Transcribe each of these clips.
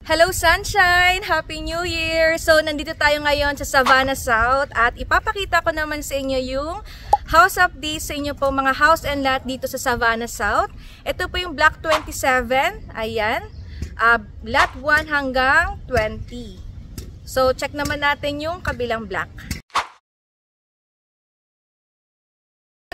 Hello Sunshine! Happy New Year! So, nandito tayo ngayon sa Savannah South at ipapakita ko naman sa inyo yung house update sa inyo po mga house and lot dito sa Savannah South. Ito po yung block 27. Ayan. Lot 1 hanggang 20. So, check naman natin yung kabilang block.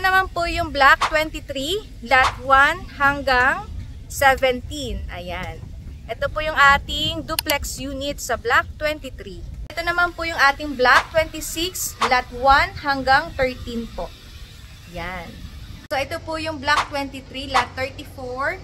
Ito naman po yung block 23, lot 1 hanggang 17. Ayan. Ito po yung ating duplex unit sa block 23. Ito naman po yung ating block 26, lot 1 hanggang 13 po. Yan. So, ito po yung block 23, lot 34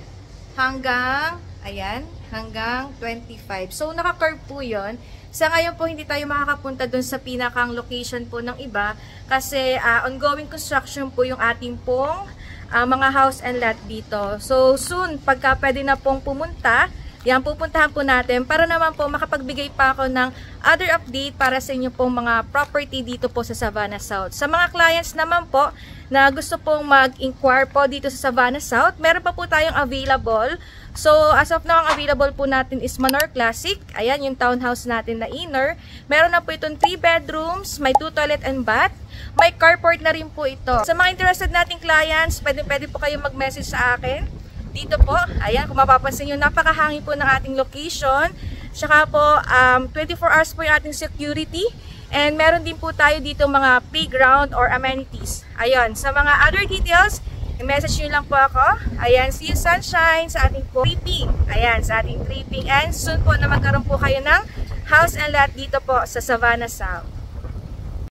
hanggang, ayan, hanggang 25. So, naka-curve po yun. Sa ngayon po, hindi tayo makakapunta dun sa pinakang location po ng iba kasi ongoing construction po yung ating pong mga house and lot dito. So, soon, pagka pwede na pong pumunta, yan, pupuntahan po natin para naman po makapagbigay pa ako ng other update para sa inyo pong mga property dito po sa Savannah South. Sa mga clients naman po na gusto pong mag-inquire po dito sa Savannah South, meron pa po tayong available. So, as of now, ang available po natin is Manor Classic. Ayan, yung townhouse natin na inner. Meron na po itong 3 bedrooms, may 2 toilet and bath. May carport na rin po ito. Sa mga interested nating clients, pwede po kayo mag-message sa akin. Dito po, ayan, kung mapapansin nyo, napakahangin po ng ating location. Tsaka po, 24 hours po yung ating security. And meron din po tayo dito mga playground or amenities. Ayan, sa mga other details, i-message nyo lang po ako. Ayan, see you Sunshine sa ating po tripping. Ayan, sa ating tripping. And soon po na magkaroon po kayo ng house and lot dito po sa Savannah South.